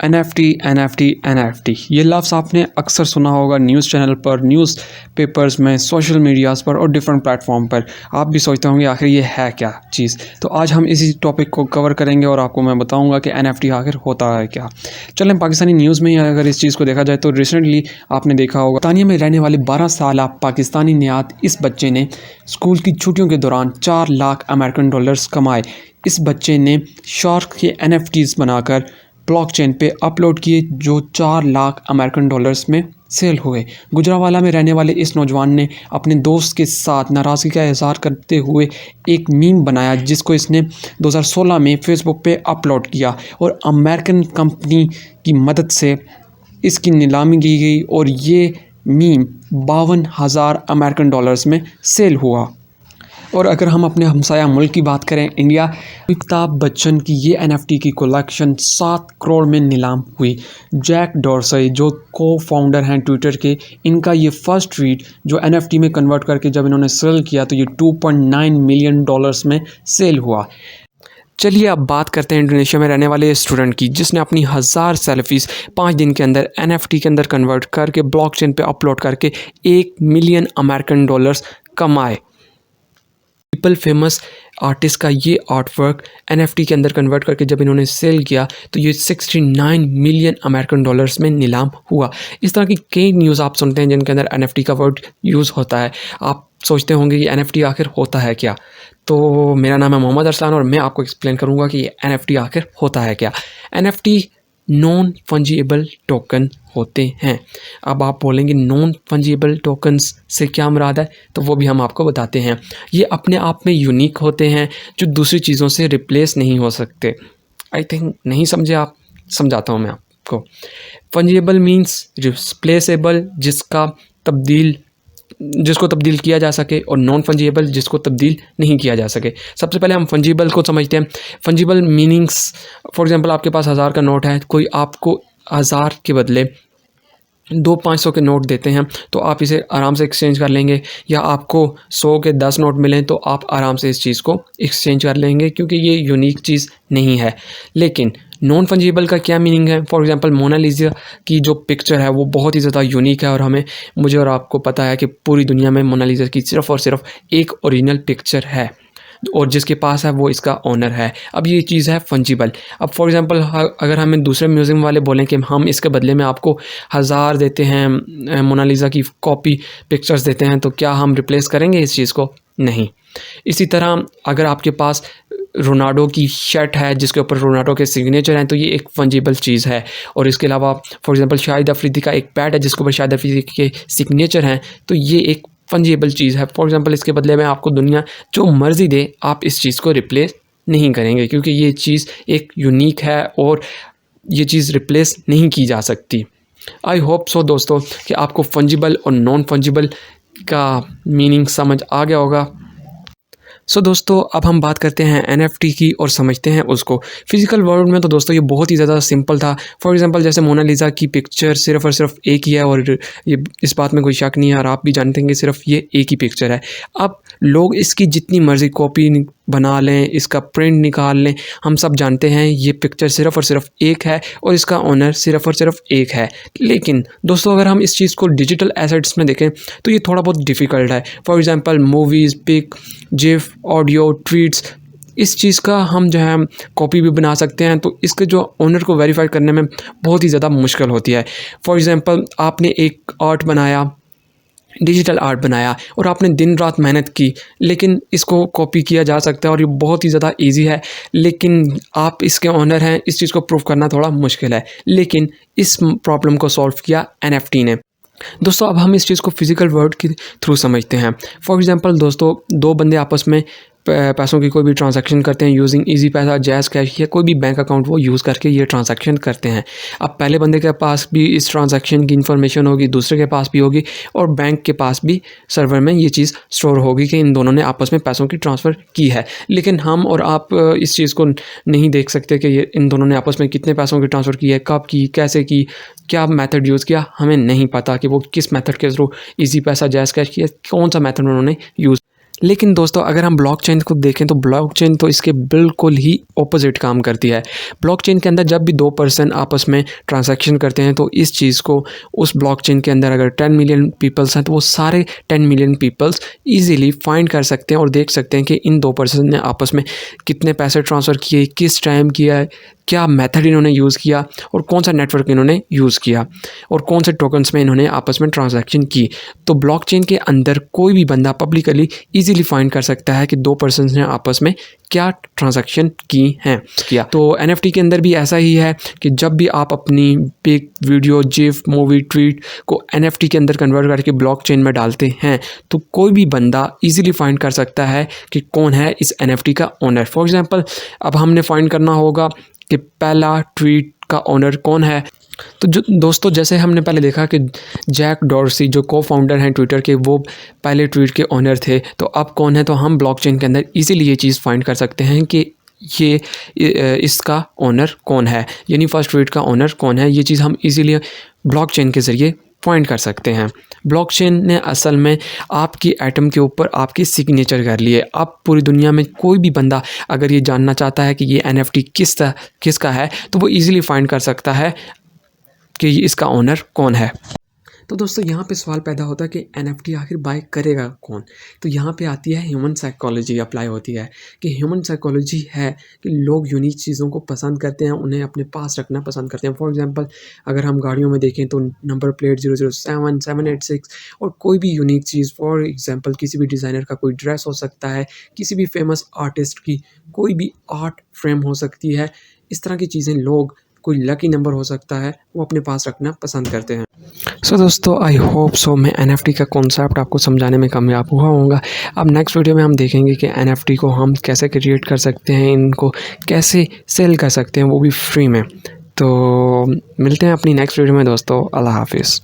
NFT NFT NFT ये लफ्ज़ आपने अक्सर सुना होगा न्यूज़ चैनल पर, न्यूज़ पेपर्स में, सोशल मीडियाज़ पर और डिफरेंट प्लेटफॉर्म पर। आप भी सोचते होंगे आखिर ये है क्या चीज़। तो आज हम इसी टॉपिक को कवर करेंगे और आपको मैं बताऊंगा कि NFT आखिर होता है क्या। चलें, पाकिस्तानी न्यूज़ में ही अगर इस चीज़ को देखा जाए तो रिसेंटली आपने देखा होगा तानिया में रहने वाले 12 साल पाकिस्तानी नियात इस बच्चे ने स्कूल की छुट्टियों के दौरान 4 लाख अमेरिकन डॉलर्स कमाए। इस बच्चे ने शार्क के NFTs बनाकर ब्लॉकचेन पे अपलोड किए जो 4 लाख अमेरिकन डॉलर्स में सेल हुए। गुजरावाला में रहने वाले इस नौजवान ने अपने दोस्त के साथ नाराज़गी का इजहार करते हुए एक मीम बनाया जिसको इसने 2016 में फेसबुक पे अपलोड किया और अमेरिकन कंपनी की मदद से इसकी नीलामी की गई और ये मीम 52,000 अमेरिकन डॉलर्स में सेल हुआ। और अगर हम अपने हमसाया मुल्क की बात करें इंडिया, अमिताभ बच्चन की ये NFT की कलेक्शन 7 करोड़ में नीलाम हुई। जैक डॉर्से जो को फाउंडर हैं ट्विटर के, इनका ये फर्स्ट ट्वीट जो NFT में कन्वर्ट करके जब इन्होंने सेल किया तो ये 2.9 मिलियन डॉलर्स में सेल हुआ। चलिए अब बात करते हैं इंडोनेशिया में रहने वाले स्टूडेंट की जिसने अपनी 1000 सेल्फीज़ 5 दिन के अंदर NFT के अंदर कन्वर्ट करके ब्लॉकचेन पे अपलोड करके 1 मिलियन अमेरिकन डॉलर्स कमाए। पीपल फेमस आर्टिस्ट का ये आर्टवर्क NFT के अंदर कन्वर्ट करके जब इन्होंने सेल किया तो ये 69 मिलियन अमेरिकन डॉलर्स में नीलाम हुआ। इस तरह की कई न्यूज़ आप सुनते हैं जिनके अंदर NFT का वर्ड यूज़ होता है। आप सोचते होंगे कि NFT आखिर होता है क्या। तो मेरा नाम है मोहम्मद अरसलान और मैं आपको एक्सप्लेन करूँगा कि NFT आखिर होता है क्या। NFT नॉन फंजिबल टोकन होते हैं। अब आप बोलेंगे नॉन फंजिबल टोकन्स से क्या मुराद है, तो वो भी हम आपको बताते हैं। ये अपने आप में यूनिक होते हैं जो दूसरी चीज़ों से रिप्लेस नहीं हो सकते। आई थिंक नहीं समझे आप, समझाता हूँ मैं आपको। फंजिबल मीन्स रिप्लेसेबल जिसको तब्दील किया जा सके और नॉन फंजिबल जिसको तब्दील नहीं किया जा सके। सबसे पहले हम फंजिबल को समझते हैं। फंजिबल मीनिंग्स, फॉर एग्जांपल आपके पास 1000 का नोट है, कोई आपको 1000 के बदले 2 500 के नोट देते हैं तो आप इसे आराम से एक्सचेंज कर लेंगे, या आपको 100 के 10 नोट मिलें तो आप आराम से इस चीज़ को एक्सचेंज कर लेंगे क्योंकि ये यूनिक चीज़ नहीं है। लेकिन नॉन फंजिबल का क्या मीनिंग है? फॉर एग्जांपल मोनालिसा की जो पिक्चर है वो बहुत ही ज़्यादा यूनिक है और मुझे और आपको पता है कि पूरी दुनिया में मोनालिसा की सिर्फ़ और सिर्फ एक ओरिजिनल पिक्चर है और जिसके पास है वो इसका ओनर है। अब ये चीज़ है फंजिबल। अब फॉर एग्जांपल अगर हमें दूसरे म्यूज़ियम वाले बोलें कि हम इसके बदले में आपको 1000 देते हैं, मोनालिसा की कॉपी पिक्चर्स देते हैं, तो क्या हम रिप्लेस करेंगे इस चीज़ को? नहीं। इसी तरह अगर आपके पास रोनाल्डो की शर्ट है जिसके ऊपर रोनाल्डो के सिग्नेचर हैं तो ये एक फंजिबल चीज़ है। और इसके अलावा फॉर एग्जांपल शाहिद अफरीदी का एक पैड है जिसके ऊपर शाहिद अफरीदी के सिग्नेचर हैं तो ये एक फंजिबल चीज़ है। फॉर एग्जांपल इसके बदले में आपको दुनिया जो मर्ज़ी दे, आप इस चीज़ को रिप्लेस नहीं करेंगे क्योंकि ये चीज़ एक यूनिक है और ये चीज़ रिप्लेस नहीं की जा सकती। आई होप सो दोस्तों कि आपको फंजिबल और नॉन फंजिबल का मीनिंग समझ आ गया होगा। सो दोस्तों अब हम बात करते हैं NFT की और समझते हैं उसको। फिज़िकल वर्ल्ड में तो दोस्तों ये बहुत ही ज़्यादा सिंपल था। फॉर एग्जांपल जैसे मोनालिसा की पिक्चर सिर्फ़ और सिर्फ एक ही है और ये इस बात में कोई शक नहीं है और आप भी जानते हैं कि सिर्फ ये एक ही पिक्चर है। अब लोग इसकी जितनी मर्ज़ी कॉपी बना लें, इसका प्रिंट निकाल लें, हम सब जानते हैं ये पिक्चर सिर्फ़ और सिर्फ एक है और इसका ओनर सिर्फ़ और सिर्फ एक है। लेकिन दोस्तों अगर हम इस चीज़ को डिजिटल एसेट्स में देखें तो ये थोड़ा बहुत डिफ़िकल्ट है। For example movies, pic, gif, audio, tweets, इस चीज़ का हम जो है कॉपी भी बना सकते हैं तो इसके जो ओनर को वेरीफाई करने में बहुत ही ज़्यादा मुश्किल होती है। फॉर एग्जांपल आपने एक आर्ट बनाया, डिजिटल आर्ट बनाया और आपने दिन रात मेहनत की, लेकिन इसको कॉपी किया जा सकता है और ये बहुत ही ज़्यादा इजी है, लेकिन आप इसके ओनर हैं, इस चीज़ को प्रूव करना थोड़ा मुश्किल है। लेकिन इस प्रॉब्लम को सॉल्व किया NFT ने। दोस्तों अब हम इस चीज़ को फिज़िकल वर्ल्ड के थ्रू समझते हैं। फॉर एग्जांपल दोस्तों 2 बंदे आपस में पैसों की कोई भी ट्रांजैक्शन करते हैं यूजिंग इजी पैसा, जैज़ कैश या कोई भी बैंक अकाउंट वो यूज़ करके ये ट्रांजैक्शन करते हैं। अब पहले बंदे के पास भी इस ट्रांजैक्शन की इन्फॉर्मेशन होगी, दूसरे के पास भी होगी और बैंक के पास भी सर्वर में ये चीज़ स्टोर होगी कि इन दोनों ने आपस में पैसों की ट्रांसफ़र की है। लेकिन हम और आप इस चीज़ को नहीं देख सकते कि ये इन दोनों ने आपस में कितने पैसों की ट्रांसफ़र की है, कब की, कैसे की, क्या मेथड यूज़ किया, हमें नहीं पता कि वो किस मेथड के थ्रू इजी पैसा, जैज़ कैश किया, कौन सा मेथड उन्होंने यूज़। लेकिन दोस्तों अगर हम ब्लॉकचेन को देखें तो ब्लॉकचेन तो इसके बिल्कुल ही ऑपोजिट काम करती है। ब्लॉकचेन के अंदर जब भी 2 पर्सन आपस में ट्रांजैक्शन करते हैं तो इस चीज़ को उस ब्लॉकचेन के अंदर अगर 10 मिलियन पीपल्स हैं तो वो सारे 10 मिलियन पीपल्स ईजिली फाइंड कर सकते हैं और देख सकते हैं कि इन 2 पर्सन ने आपस में कितने पैसे ट्रांसफ़र किए, किस टाइम किया है, क्या मेथड इन्होंने यूज़ किया और कौन सा नेटवर्क इन्होंने यूज़ किया और कौन से टोकन्स में इन्होंने आपस में ट्रांजैक्शन की। तो ब्लॉकचेन के अंदर कोई भी बंदा पब्लिकली इजीली फाइंड कर सकता है कि 2 पर्सन्स ने आपस में क्या ट्रांजैक्शन की हैं किया। तो NFT के अंदर भी ऐसा ही है कि जब भी आप अपनी pic, video, gif, movie, tweet को NFT के अंदर कन्वर्ट करके ब्लॉकचेन में डालते हैं तो कोई भी बंदा इजीली फाइंड कर सकता है कि कौन है इस NFT का ओनर। फॉर एग्जांपल अब हमने फाइंड करना होगा कि पहला ट्वीट का ओनर कौन है। तो जो दोस्तों जैसे हमने पहले देखा कि जैक डॉर्सी जो को फाउंडर हैं ट्विटर के, वो पहले ट्वीट के ओनर थे, तो अब कौन है, तो हम ब्लॉकचेन के अंदर इजीली ये चीज़ फाइंड कर सकते हैं कि ये इसका ओनर कौन है, यानी फर्स्ट ट्वीट का ओनर कौन है। ये चीज़ हम इजीली ब्लॉकचेन के ज़रिए फाइंड कर सकते हैं। ब्लॉकचेन ने असल में आपकी एटम के ऊपर आपकी सिग्नेचर कर लिए। अब पूरी दुनिया में कोई भी बंदा अगर ये जानना चाहता है कि ये NFT किसका है तो वो इजीली फाइंड कर सकता है कि इसका ओनर कौन है। तो दोस्तों यहाँ पे सवाल पैदा होता है कि NFT आखिर बाय करेगा कौन। तो यहाँ पे आती है ह्यूमन साइकोलॉजी अप्लाई होती है कि ह्यूमन साइकोलॉजी है कि लोग यूनिक चीज़ों को पसंद करते हैं, उन्हें अपने पास रखना पसंद करते हैं। फॉर एग्जांपल अगर हम गाड़ियों में देखें तो नंबर प्लेट 007, 786 और कोई भी यूनिक चीज़, फॉर एग्जांपल किसी भी डिज़ाइनर का कोई ड्रेस हो सकता है, किसी भी फेमस आर्टिस्ट की कोई भी आर्ट फ्रेम हो सकती है। इस तरह की चीज़ें लोग, कोई लकी नंबर हो सकता है, वो अपने पास रखना पसंद करते हैं। सो दोस्तों आई होप सो मैं NFT का कॉन्सेप्ट आपको समझाने में कामयाब हुआ होगा। अब नेक्स्ट वीडियो में हम देखेंगे कि NFT को हम कैसे क्रिएट कर सकते हैं, इनको कैसे सेल कर सकते हैं, वो भी फ्री में। तो मिलते हैं अपनी नेक्स्ट वीडियो में दोस्तों। अल्लाह हाफिज़।